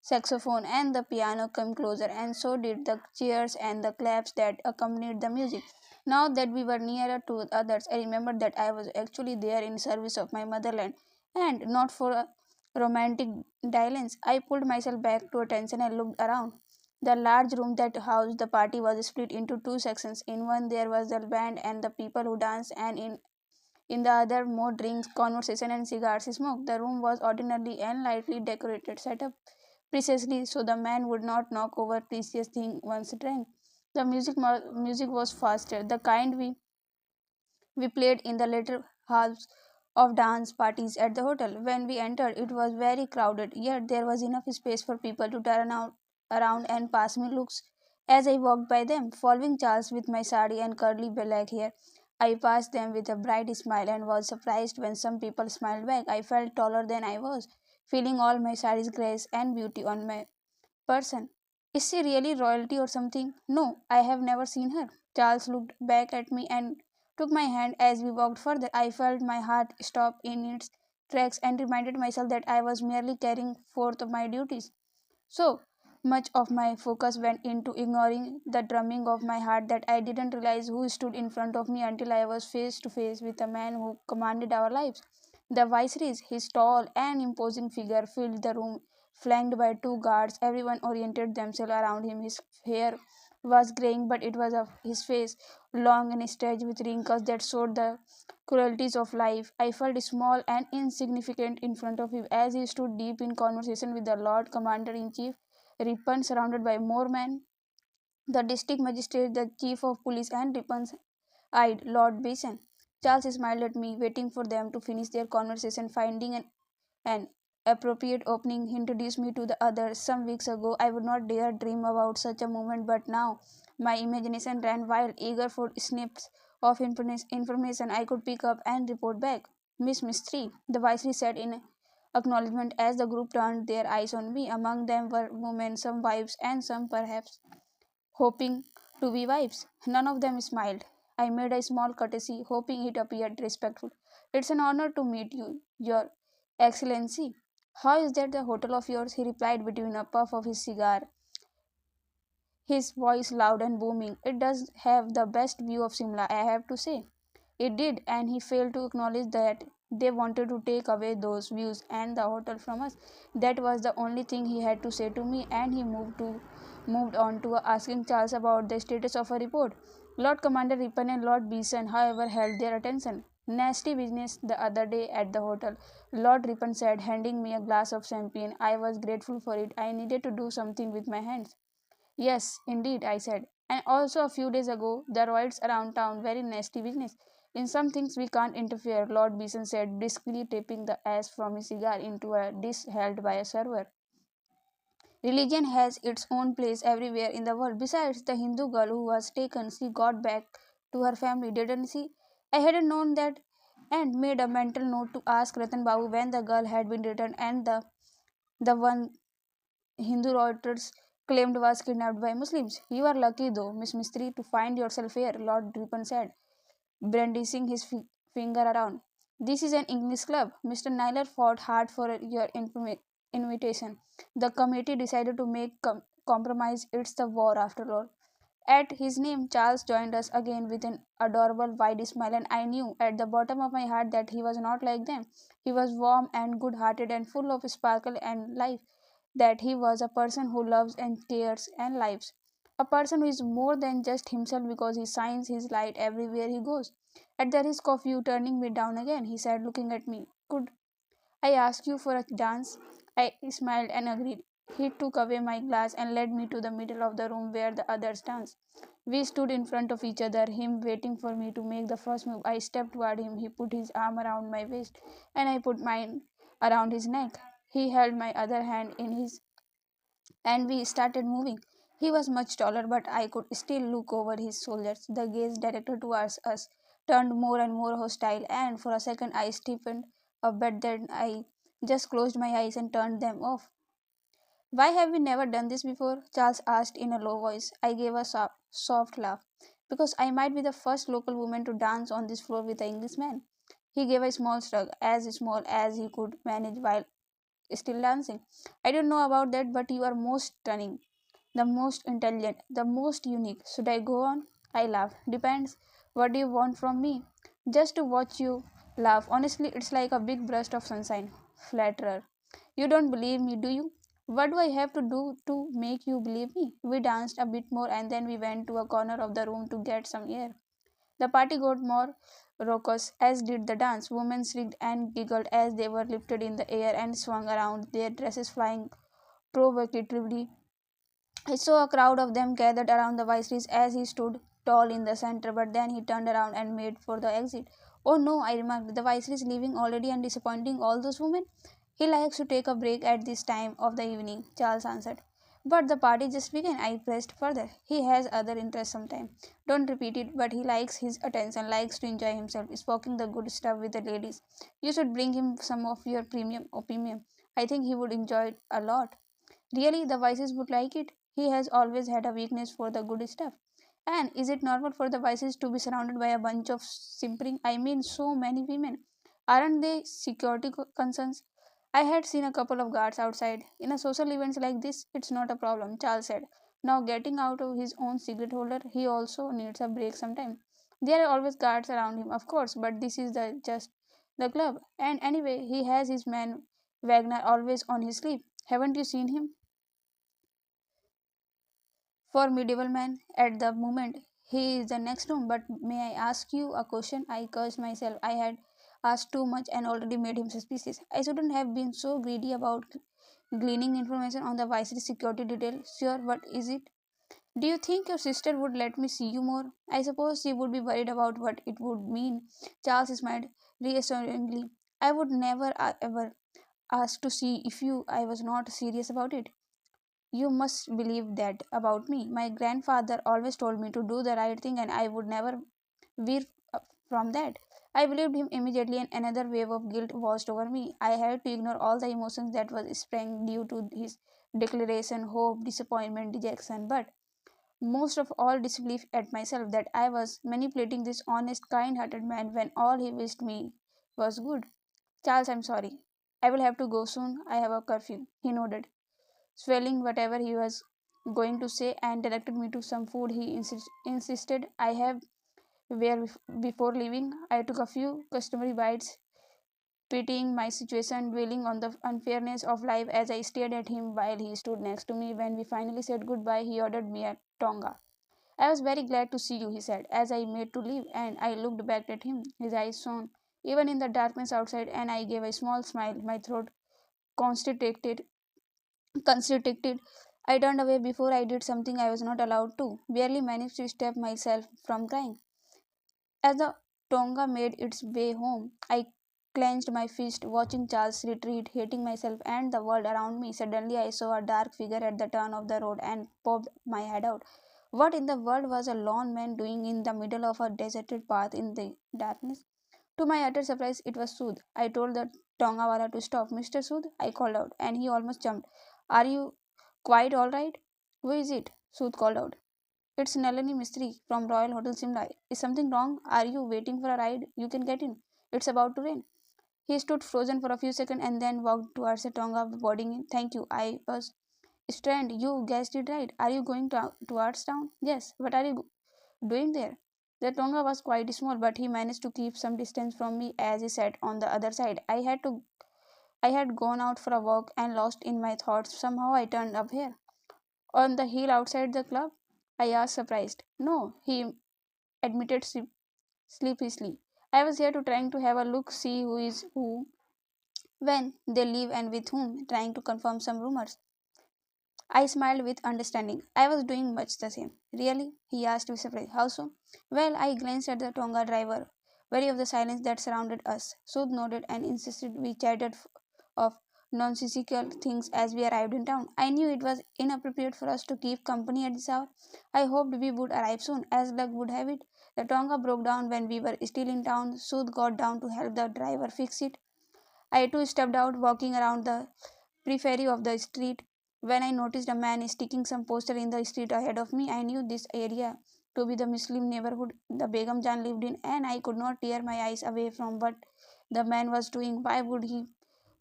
saxophone and the piano come closer, and so did the cheers and the claps that accompanied the music. Now that we were nearer to others, I remembered that I was actually there in service of my motherland, and not for a romantic dalliance. I pulled myself back to attention and looked around. The large room that housed the party was split into two sections. In one there was the band and the people who danced, and in the other, more drinks, conversation, and cigars smoked. The room was ordinarily and lightly decorated, set up precisely so the man would not knock over precious things once drank. The music was faster, the kind we played in the later halves of dance parties at the hotel. When we entered, it was very crowded, yet there was enough space for people to turn out around and pass me looks as I walked by them, following Charles with my sari and curly black hair. I passed them with a bright smile and was surprised when some people smiled back. I felt taller than I was, feeling all my sari's grace and beauty on my person. Is she really royalty or something? No, I have never seen her. Charles looked back at me and took my hand as we walked further. I felt my heart stop in its tracks and reminded myself that I was merely carrying forth my duties. So much of my focus went into ignoring the drumming of my heart that I didn't realize who stood in front of me until I was face to face with a man who commanded our lives. The viceroy, his tall and imposing figure, filled the room, flanked by two guards. Everyone oriented themselves around him. His hair was graying, but it was of his face, long and stretched with wrinkles that showed the cruelties of life. I felt small and insignificant in front of him as he stood deep in conversation with the Lord Commander in Chief, Ripon, surrounded by more men, the district magistrate, the chief of police, and Ripon's eyed Lord Basin. Charles smiled at me, waiting for them to finish their conversation, finding an appropriate opening. He introduced me to the others. Some weeks ago, I would not dare dream about such a moment, but now my imagination ran wild, eager for snips of information I could pick up and report back. Miss Mystery, the viceroy said in acknowledgement as the group turned their eyes on me. Among them were women, some wives, and some perhaps hoping to be wives. None of them smiled. I made a small courtesy, hoping it appeared respectful. It's an honor to meet you, Your Excellency. How is that the hotel of yours? He replied between a puff of his cigar, his voice loud and booming. It does have the best view of Simla, I have to say. It did, and he failed to acknowledge that they wanted to take away those views and the hotel from us. That was the only thing he had to say to me, and he moved on to asking Charles about the status of a report. Lord Commander Ripon and Lord Beeson, however, held their attention. Nasty business the other day at the hotel, Lord Ripon said, handing me a glass of champagne. I was grateful for it. I needed to do something with my hands. Yes, indeed, I said. And also a few days ago, the riots around town, very nasty business. In some things we can't interfere, Lord Beeson said, briskly tapping the ash from his cigar into a dish held by a server. Religion has its own place everywhere in the world. Besides, the Hindu girl who was taken, she got back to her family, didn't she? I hadn't known that and made a mental note to ask Ratan Babu when the girl had been returned and the one Hindu writers claimed was kidnapped by Muslims. You are lucky though, Miss Mystery, to find yourself here, Lord Ripon said, brandishing his finger around. This is an English club. Mr. Naylor fought hard for your invitation. The committee decided to make compromise. It's the war after all. At his name, Charles joined us again with an adorable wide smile, and I knew at the bottom of my heart that he was not like them. He was warm and good hearted and full of sparkle and life, that he was a person who loves and cares and lives. A person who is more than just himself because he shines his light everywhere he goes. At the risk of you turning me down again, he said, looking at me, could I ask you for a dance? I smiled and agreed. He took away my glass and led me to the middle of the room where the others danced. We stood in front of each other, him waiting for me to make the first move. I stepped toward him. He put his arm around my waist, and I put mine around his neck. He held my other hand in his and we started moving. He was much taller, but I could still look over his shoulders. The gaze directed towards us turned more and more hostile, and for a second I stiffened a bit. Then I just closed my eyes and turned them off. Why have we never done this before? Charles asked in a low voice. I gave a soft laugh. Because I might be the first local woman to dance on this floor with an Englishman. He gave a small shrug, as small as he could manage while still dancing. I don't know about that, but you are most stunning, the most intelligent, the most unique. Should I go on? I laughed. Depends. What do you want from me? Just to watch you laugh. Honestly, it's like a big burst of sunshine. Flatterer. You don't believe me, do you? What do I have to do to make you believe me? We danced a bit more and then we went to a corner of the room to get some air. The party got more raucous, as did the dance. Women shrieked and giggled as they were lifted in the air and swung around, their dresses flying provocatively. I saw a crowd of them gathered around the viceroy as he stood tall in the center, but then he turned around and made for the exit. Oh no, I remarked, the viceroy is leaving already and disappointing all those women. He likes to take a break at this time of the evening, Charles answered. But the party just began, I pressed further. He has other interests sometimes. Don't repeat it, but he likes his attention, likes to enjoy himself, smoking the good stuff with the ladies. You should bring him some of your premium opium. I think he would enjoy it a lot. Really, the Vices would like it. He has always had a weakness for the good stuff. And is it normal for the Vices to be surrounded by a bunch of simpering? I mean, so many women. Aren't they security concerns? I had seen a couple of guards outside. In a social events like this, it's not a problem, Charles said. Now, getting out of his own cigarette holder, he also needs a break sometime. There are always guards around him, of course, but this is the just the club. And anyway, he has his man Wagner always on his sleeve. Haven't you seen him? For medieval man, at the moment, he is the next room. But may I ask you a question? I cursed myself. I had asked too much and already made him suspicious. I shouldn't have been so greedy about gleaning information on the vice's security detail. Sure, what is it? Do you think your sister would let me see you more? I suppose she would be worried about what it would mean. Charles smiled reassuringly. I would never ever ask to see if you I was not serious about it. You must believe that about me. My grandfather always told me to do the right thing and I would never veer from that. I believed him immediately and another wave of guilt washed over me. I had to ignore all the emotions that was sprang due to his declaration, hope, disappointment, dejection, but most of all disbelief at myself that I was manipulating this honest, kind-hearted man when all he wished me was good. Charles, I'm sorry. I will have to go soon. I have a curfew. He nodded swelling whatever he was going to say and directed me to some food he insisted I have where before leaving. I took a few customary bites, pitying my situation, dwelling on the unfairness of life as I stared at him while he stood next to me. When we finally said goodbye, he ordered me a tonga. I was very glad to see you, he said, as I made to leave, and I looked back at him. His eyes shone, even in the darkness outside, and I gave a small smile, my throat constricted constricted. I turned away before I did something I was not allowed to, barely managed to stop myself from crying. As the tonga made its way home, I clenched my fist, watching Charles retreat, hating myself and the world around me. Suddenly, I saw a dark figure at the turn of the road and popped my head out. What in the world was a lone man doing in the middle of a deserted path in the darkness? To my utter surprise, it was Sood. I told the Tongawala to stop. Mr. Sood, I called out, and he almost jumped. Are you quite all right? Who is it? Sood called out. It's Nalini Mistry from Royal Hotel Simla. Is something wrong? Are you waiting for a ride? You can get in. It's about to rain. He stood frozen for a few seconds and then walked towards the Tonga boarding in. Thank you. I was strand. You guessed it right. Are you going towards town? Yes. What are you doing there? The Tonga was quite small, but he managed to keep some distance from me as he sat on the other side. I had gone out for a walk and lost in my thoughts. Somehow I turned up here. On the hill outside the club? I asked surprised. No, he admitted sleepishly. I was here to trying to have a look, see who is who, when they leave and with whom, trying to confirm some rumors. I smiled with understanding. I was doing much the same. Really? He asked with surprise. How so? Well, I glanced at the Tonga driver, wary of the silence that surrounded us. Sud nodded and insisted we chatted of nonsensical things as we arrived in town. I knew it was inappropriate for us to keep company at this hour. I hoped we would arrive soon. As luck would have it, the Tonga broke down when we were still in town. Sooth got down to help the driver fix it. I too stepped out, walking around the periphery of the street. When I noticed a man sticking some poster in the street ahead of me, I knew this area to be the Muslim neighborhood the Begum Jan lived in, and I could not tear my eyes away from what the man was doing. Why would he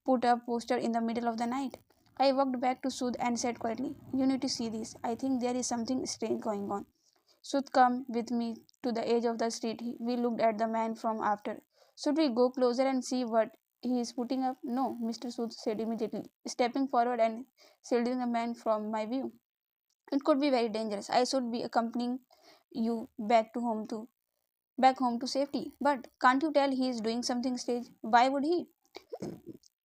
put a poster in the middle of the night? I walked back to Sud and said quietly, "You need to see this. I think there is something strange going on." Sud come with me to the edge of the street. We looked at the man from after. "Should we go closer and see what he is putting up?" "No," Mr. Sud said immediately, stepping forward and shielding the man from my view. "It could be very dangerous. I should be accompanying you back home to safety. But can't you tell he is doing something strange? Why would he?"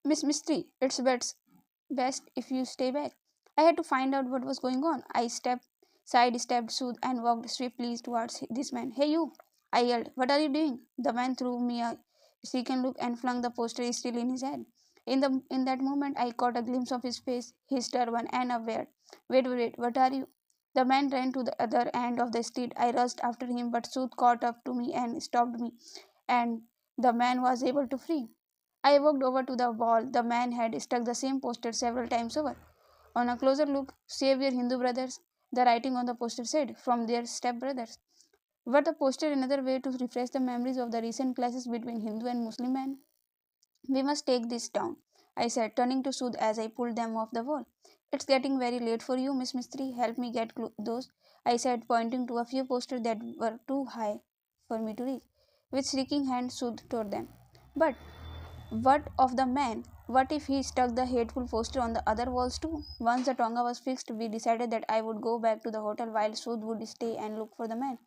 "Miss Mystery, it's best if you stay back." I had to find out what was going on. I sidestepped Sooth and walked swiftly towards this man. "Hey you!" I yelled. "What are you doing?" The man threw me a stricken look and flung the poster still in his hand. In that moment I caught a glimpse of his face, his turban, and a beard. Wait, what are you?" The man ran to the other end of the street. I rushed after him, but Sooth caught up to me and stopped me, and the man was able to free. I walked over to the wall. The man had stuck the same poster several times over. On a closer look, "Save your Hindu brothers." The writing on the poster said, "From their stepbrothers." Were the poster another way to refresh the memories of the recent clashes between Hindu and Muslim men? "We must take this down," I said, turning to Sud as I pulled them off the wall. "It's getting very late for you, Miss Mystery. Help me get those," I said, pointing to a few posters that were too high for me to reach. With shrieking hands, Sud tore them. "But what of the man? What if he stuck the hateful poster on the other walls too?" Once the Tonga was fixed, we decided that I would go back to the hotel while Sud would stay and look for the man.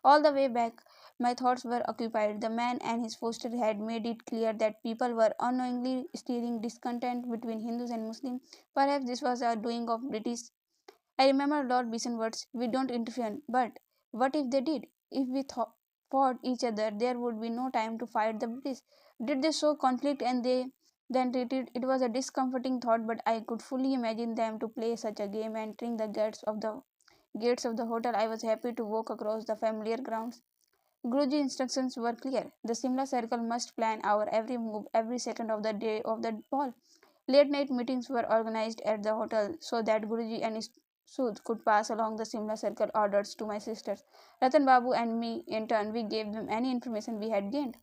All the way back, my thoughts were occupied. The man and his poster had made it clear that people were unknowingly stirring discontent between Hindus and Muslims. Perhaps this was a doing of British. I remember Lord Bison's words, "We don't interfere." But what if they did? If we fought each other, there would be no time to fight the British. Did they sow conflict and they then retreat? It was a discomforting thought, but I could fully imagine them to play such a game. Entering the gates of the hotel, I was happy to walk across the familiar grounds. Guruji instructions were clear. The Simla circle must plan our every move every second of the day of the ball. Late night meetings were organized at the hotel so that Guruji and his Sud could pass along the Simla circle orders to my sisters. Ratan Babu and me, in turn, we gave them any information we had gained.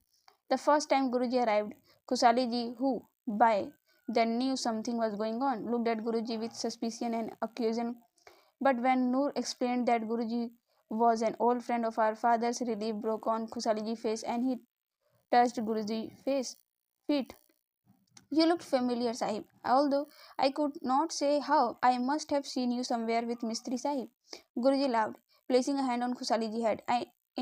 The first time Guruji arrived, Kusali ji, who, by then knew something was going on, looked at Guruji with suspicion and accusation. But when Noor explained that Guruji was an old friend of our father's, relief broke on Kusaliji's face and he touched Guruji's feet. "You looked familiar, Sahib." Although I could not say how, "I must have seen you somewhere with Mistri Sahib." Guruji laughed, placing a hand on Khushaliji's head.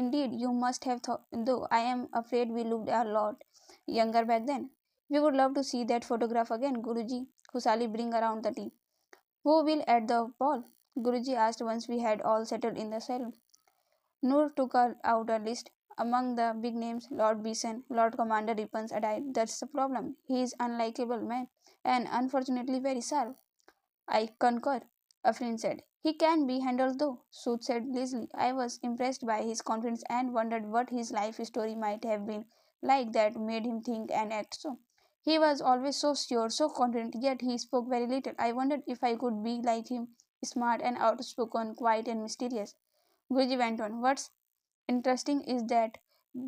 Indeed, you must have thought, though I am afraid we looked a lot younger back then." "We would love to see that photograph again, Guruji." Khushali, bring around the tea. "Who will at the ball?" Guruji asked once we had all settled in the salon. Noor took out a list. Among the big names, Lord Beeson, Lord Commander Rippons died. "That's the problem. He is unlikable man, and unfortunately very sharp." "I concur," a friend said. "He can be handled though," Sooth said lazily. I was impressed by his confidence and wondered what his life story might have been like that made him think and act so. He was always so sure, so confident, yet he spoke very little. I wondered if I could be like him, smart and outspoken, quiet and mysterious. Guruji went on. "What's interesting is that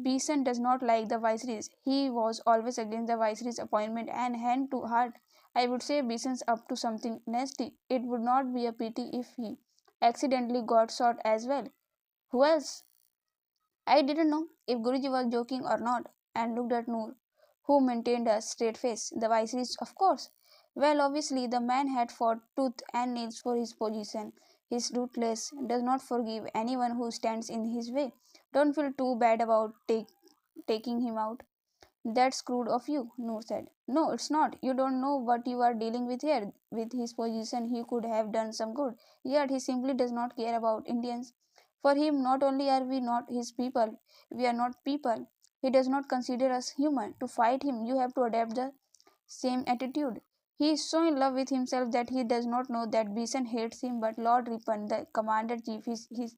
Beeson does not like the Viceroys. He was always against the Viceroy's appointment and hand to heart. I would say Beeson's up to something nasty. It would not be a pity if he accidentally got shot as well." "Who else?" I didn't know if Guruji was joking or not, and looked at Noor, who maintained a straight face. "The Viceroys, of course." "Well, obviously, the man had fought tooth and nails for his position. He's ruthless, does not forgive anyone who stands in his way. Don't feel too bad about taking him out." "That's crude of you," Noor said. "No, it's not. You don't know what you are dealing with here. With his position, he could have done some good. Yet he simply does not care about Indians. For him, not only are we not his people, we are not people. He does not consider us human. To fight him, you have to adapt the same attitude. He is so in love with himself that he does not know that Beeson hates him, but Lord Ripon, the commander chief, is his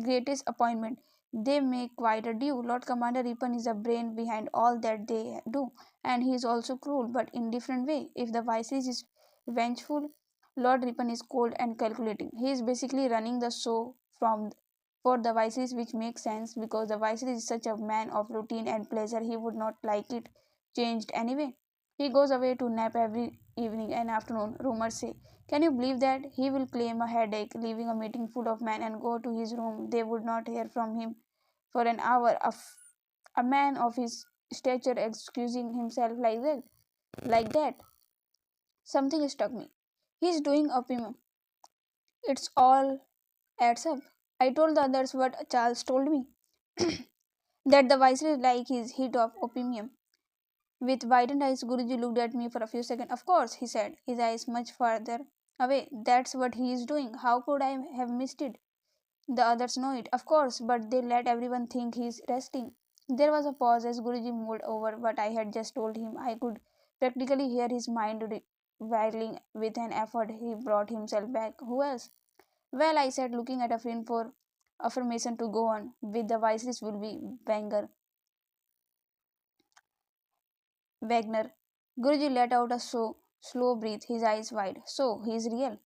greatest appointment. They make quite a duo. Lord Commander Ripon is the brain behind all that they do, and he is also cruel, but in different way. If the Viceroy is vengeful, Lord Ripon is cold and calculating. He is basically running the show from for the Viceroy, which makes sense because the Viceroy is such a man of routine and pleasure. He would not like it changed anyway. He goes away to nap every evening and afternoon, rumors say. Can you believe that? He will claim a headache, leaving a meeting full of men and go to his room. They would not hear from him for an hour. A man of his stature excusing himself like that. Like that. Something struck me. He's doing opium. It's all adds up. I told the others what Charles told me. That the viceroy like his heat of opium. With widened eyes, Guruji looked at me for a few seconds. Of course, he said, his eyes much farther away. That's what he is doing. How could I have missed it? The others know it, of course, but they let everyone think he's resting. There was a pause as Guruji mulled over what I had just told him. I could practically hear his mind whirling with an effort. He brought himself back. Who else? Well, I said, looking at a friend for affirmation to go on. With the vices will be Wagner. Guruji let out a slow breath, his eyes wide. So, he is real.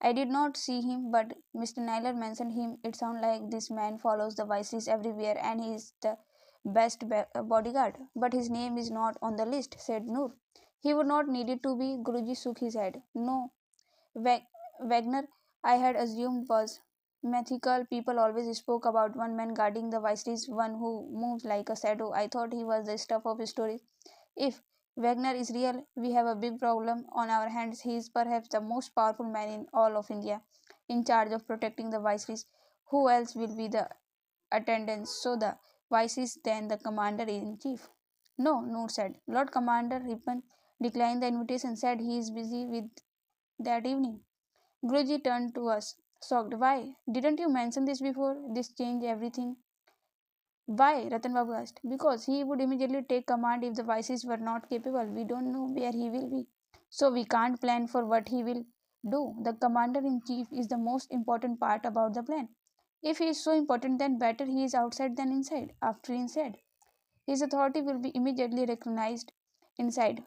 I did not see him, but Mr. Naylor mentioned him. It sounds like this man follows the vices everywhere and he is the best bodyguard. But his name is not on the list, said Noor. He would not need it to be. Guruji shook his head. No, Wagner, I had assumed was mythical. People always spoke about one man guarding the vices, one who moves like a shadow. I thought he was the stuff of stories. If Wagner is real, we have a big problem on our hands. He is perhaps the most powerful man in all of India, in charge of protecting the viceroys. Who else will be the attendants? So the viceroys, then the commander in chief. No, Noor said. Lord Commander Ripon declined the invitation, said he is busy with that evening. Guruji turned to us, shocked. Why? Didn't you mention this before? This changed everything. Why? Ratan Babu asked. Because he would immediately take command if the vices were not capable. We don't know where he will be. So we can't plan for what he will do. The commander in chief is the most important part about the plan. If he is so important, then better he is outside than inside. After inside, his authority will be immediately recognized inside.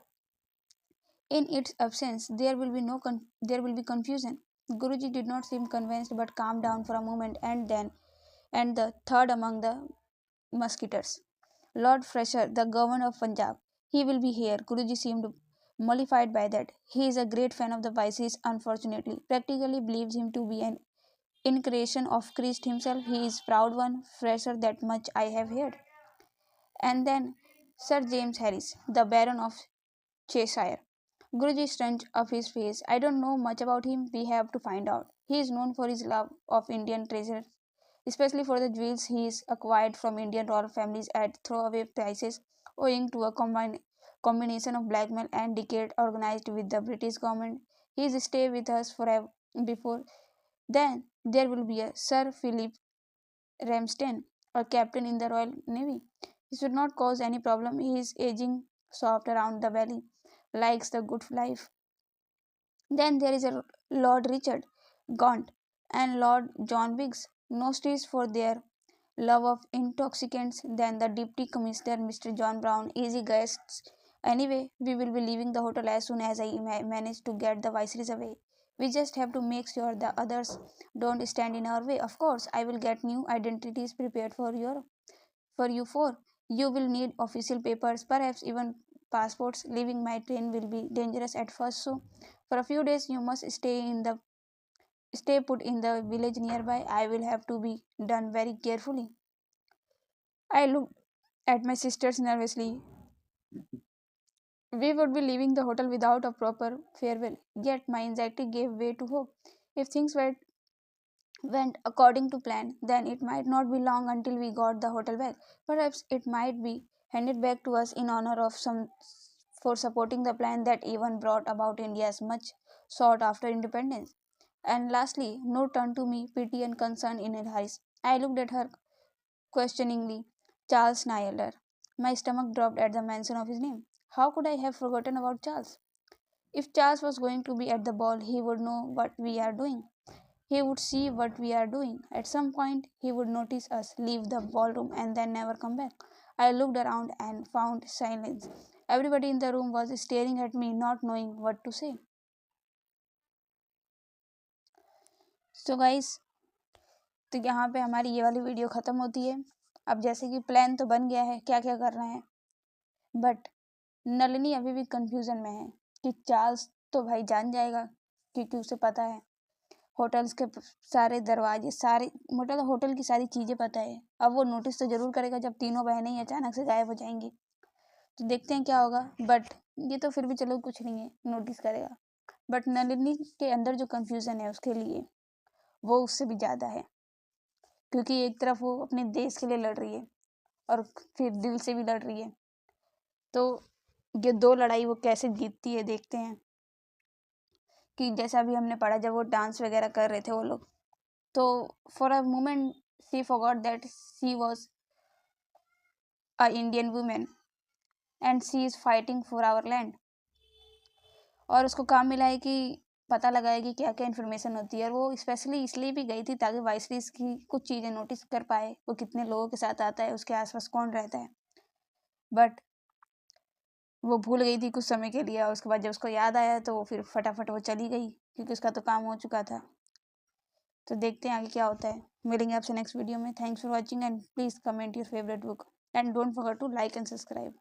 In its absence, there will be confusion. Guruji did not seem convinced but calmed down for a moment and the third among the musketeers. Lord Fresher, the governor of Punjab. He will be here. Guruji seemed mollified by that. He is a great fan of the Viceroy, unfortunately. Practically believes him to be an incarnation of Christ himself. He is proud one, Fresher, that much I have heard. And then Sir James Harris, the Baron of Cheshire. Guruji scrunched up his face. I don't know much about him. We have to find out. He is known for his love of Indian treasures, especially for the jewels he is acquired from Indian royal families at throwaway prices, owing to a combination of blackmail and deceit organized with the British government. He is stay with us forever. Before then, there will be a Sir Philip Ramsden, a captain in the Royal Navy. He should not cause any problem. He is aging soft around the belly, likes the good life. Then there is a Lord Richard Gaunt and Lord John Biggs, notorious for their love of intoxicants. Then the Deputy Commissioner, Mr. John Brown, easy guests. Anyway, we will be leaving the hotel as soon as I manage to get the viceroys away. We just have to make sure the others don't stand in our way. Of course, I will get new identities prepared for you four. You will need official papers, perhaps even passports. Leaving my train will be dangerous at first, so for a few days you must stay put in the village nearby. I will have to be done very carefully. I looked at my sisters nervously. We would be leaving the hotel without a proper farewell. Yet my anxiety gave way to hope. If things went according to plan, then it might not be long until we got the hotel back. Perhaps it might be handed back to us in honor of some for supporting the plan that even brought about India's much sought after independence. And lastly, no turned to me, pity and concern in her eyes. I looked at her questioningly. Charles Naylor. My stomach dropped at the mention of his name. How could I have forgotten about Charles? If Charles was going to be at the ball, he would know what we are doing. He would see what we are doing. At some point, he would notice us leave the ballroom and then never come back. I looked around and found silence. Everybody in the room was staring at me, not knowing what to say. So guys, तो यहाँ पे हमारी ये वाली video ख़त्म होती है। अब जैसे कि प्लान तो बन गया है क्या क्या करना है, बट नलिनी अभी भी कंफ्यूजन में है कि चार्ल्स तो भाई जान जाएगा क्योंकि उसे पता है होटल्स के सारे दरवाजे, सारे मतलब होटल की सारी चीज़ें पता है। अब वो नोटिस तो ज़रूर करेगा जब तीनों बहनें ही अचानक से गायब हो जाएंगी। तो देखते हैं क्या होगा, बट ये तो फिर भी चलो कुछ नहीं है, नोटिस करेगा। बट नलिनी के अंदर जो कंफ्यूजन है उसके लिए वो उससे भी ज़्यादा है, क्योंकि एक तरफ वो अपने देश के लिए लड़ रही है और फिर दिल से भी लड़ रही है। तो ये दो लड़ाई वो कैसे जीतती है देखते हैं। कि जैसा भी हमने पढ़ा जब वो डांस वगैरह कर रहे थे वो लोग, तो for a moment she forgot that she was a Indian woman and she is fighting for our land. और उसको काम मिला है कि पता लगाए कि क्या क्या इन्फॉर्मेशन होती है, और वो स्पेशली इसलिए भी गई थी ताकि वाइसरीज की कुछ चीज़ें नोटिस कर पाए, वो कितने लोगों के साथ आता है, उसके आसपास कौन रहता है। बट वो भूल गई थी कुछ समय के लिए, और उसके बाद जब उसको याद आया तो फिर फटाफट वो चली गई क्योंकि उसका तो काम हो चुका था। तो देखते हैं आगे क्या होता है। मिलेंगे आपसे नेक्स्ट वीडियो में। Thanks for watching and please comment your favourite book and don't forget to like and subscribe.